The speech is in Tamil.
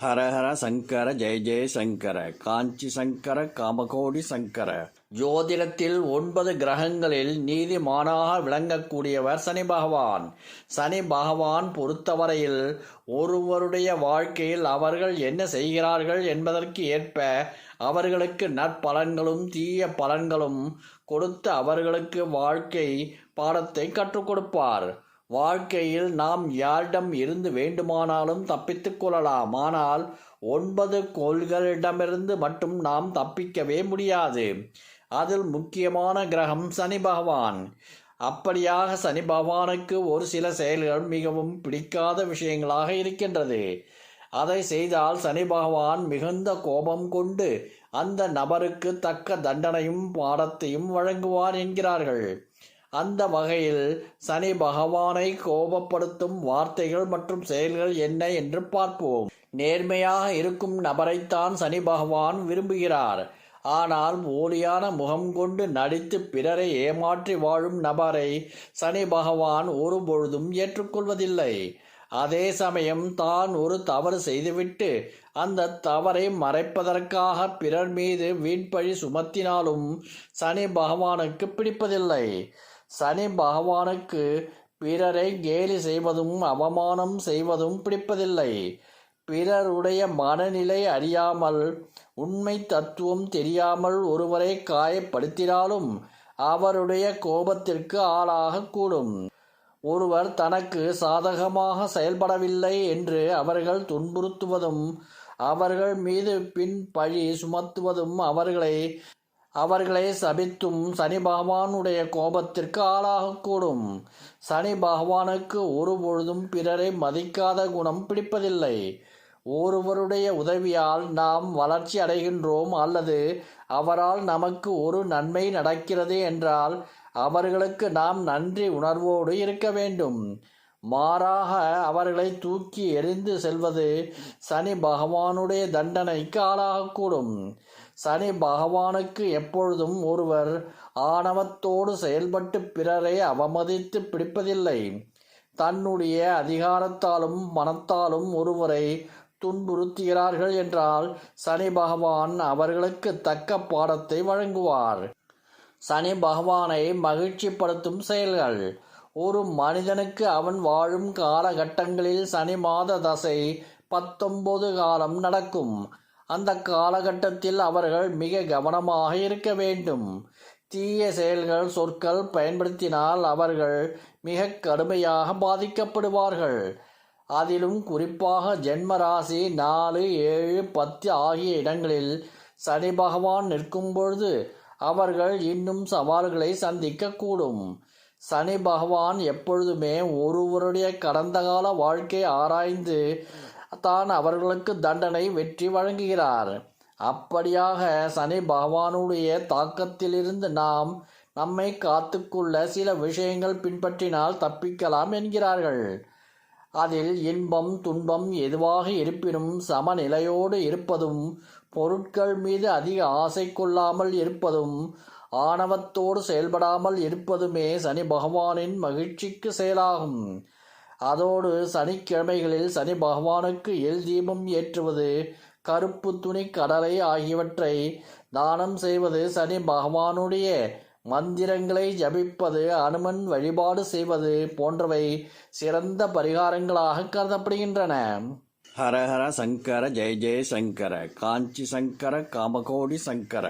ஹரஹர சங்கர ஜெய ஜெய சங்கர காஞ்சி சங்கர காமகோடி சங்கர. ஜோதிடத்தில் 9 கிரகங்களில் நீதிமானாக விளங்கக்கூடியவர் சனி பகவான். சனி பகவான் பொறுத்தவரையில் ஒருவருடைய வாழ்க்கையில் அவர்கள் என்ன செய்கிறார்கள் என்பதற்கு ஏற்ப அவர்களுக்கு நற்பலன்களும் தீய பலன்களும் கொடுத்து அவர்களுக்கு வாழ்க்கை பாடத்தை கற்றுக் கொடுப்பார். வாழ்க்கையில் நாம் யாரிடம் இருந்து வேண்டுமானாலும் தப்பித்துக் கொள்ளலாம். ஆனால் 9 கோள்களிடமிருந்து மட்டும் நாம் தப்பிக்கவே முடியாது. அதில் முக்கியமான கிரகம் சனி பகவான். அப்படியாக சனி பகவானுக்கு ஒரு சில செயல்கள் மிகவும் பிடிக்காத விஷயங்களாக இருக்கின்றது. அதை செய்தால் சனி பகவான் மிகுந்த கோபம் கொண்டு அந்த நபருக்கு தக்க தண்டனையும் பாடத்தையும் வழங்குவார் என்கிறார்கள். அந்த வகையில் சனி பகவானை கோபப்படுத்தும் வார்த்தைகள் மற்றும் செயல்கள் என்ன என்று பார்ப்போம். நேர்மையாக இருக்கும் நபரைத்தான் சனி பகவான் விரும்புகிறார். ஆனால் போலியான முகம் கொண்டு நடித்து பிறரை ஏமாற்றி வாழும் நபரை சனி பகவான் ஒருபொழுதும் ஏற்றுக்கொள்வதில்லை. அதே சமயம் தான் ஒரு தவறு செய்துவிட்டு அந்த தவறை மறைப்பதற்காக பிறர் மீது வீண்பழி சுமத்தினாலும் சனி பகவானுக்கு பிடிப்பதில்லை. சனி பகவானுக்கு பிறரை கேலி செய்வதும் அவமானம் செய்வதும் பிடிப்பதில்லை. பிறருடைய மனநிலை அறியாமல் உண்மை தத்துவம் தெரியாமல் ஒருவரை காயப்படுத்தினாலும் அவருடைய கோபத்திற்கு ஆளாகக்கூடும். ஒருவர் தனக்கு சாதகமாக செயல்படவில்லை என்று அவர்கள் துன்புறுத்துவதும் அவர்கள் மீது பின் பழி சுமத்துவதும் அவர்களை சபித்தும் சனி பகவானுடைய கோபத்திற்கு ஆளாகக்கூடும். சனி பகவானுக்கு ஒருபொழுதும் பிறரை மதிக்காத குணம் பிடிப்பதில்லை. ஒருவருடைய உதவியால் நாம் வளர்ச்சி அடைகின்றோம் அல்லது அவரால் நமக்கு ஒரு நன்மை நடக்கிறது என்றால் அவர்களுக்கு நாம் நன்றி உணர்வோடு இருக்க வேண்டும். மாறாக அவர்களை தூக்கி எறிந்து செல்வது சனி பகவானுடைய தண்டனைக்கு ஆளாகக்கூடும். சனி பகவானுக்கு எப்பொழுதும் ஒருவர் ஆணவத்தோடு செயல்பட்டு பிறரை அவமதித்து பிடிப்பதில்லை. தன்னுடைய அதிகாரத்தாலும் பணத்தாலும் ஒருவரை துன்புறுத்துகிறார்கள் என்றால் சனி பகவான் அவர்களுக்கு தக்க பாடத்தை வழங்குவார். சனி பகவானை மகிழ்ச்சிப்படுத்தும் செயல்கள். ஒரு மனிதனுக்கு அவன் வாழும் காலகட்டங்களில் சனி மாத தசை 19 காலம் நடக்கும். அந்த காலகட்டத்தில் அவர்கள் மிக கவனமாக இருக்க வேண்டும். தீய செயல்கள் சொற்கள் பயன்படுத்தினால் அவர்கள் மிக கடுமையாக பாதிக்கப்படுவார்கள். அதிலும் குறிப்பாக ஜென்ம ராசி 4, 7, 10 ஆகிய இடங்களில் சனி பகவான் நிற்கும் பொழுது அவர்கள் இன்னும் சவால்களை சந்திக்கக்கூடும். சனி பகவான் எப்பொழுதுமே ஒருவருடைய கடந்த கால வாழ்க்கை ஆராய்ந்து தான் அவர்களுக்கு தண்டனை வெற்றி வழங்குகிறார். அப்படியாக சனி பகவானுடைய தாக்கத்திலிருந்து நாம் நம்மை காத்துக்கொள்ள சில விஷயங்கள் பின்பற்றினால் தப்பிக்கலாம் என்கிறார்கள். அதில் இன்பம் துன்பம் எதுவாக இருப்பினும் சமநிலையோடு இருப்பதும், பொருட்கள் மீது அதிக ஆசை கொள்ளாமல் இருப்பதும், ஆணவத்தோடு செயல்படாமல் இருப்பதுமே சனி பகவானின் மகிழ்ச்சிக்கு செயலாகும். அதோடு சனிக்கிழமைகளில் சனி பகவானுக்கு எல் தீபம் ஏற்றுவது, கருப்பு துணி, கடலை ஆகியவற்றை தானம் செய்வது, சனி பகவானுடைய மந்திரங்களை ஜபிப்பது, அனுமன் வழிபாடு செய்வது போன்றவை சிறந்த பரிகாரங்களாக கருதப்படுகின்றன. ஹரஹர சங்கர ஜெய ஜெய சங்கர காஞ்சி சங்கர காமகோடி சங்கர.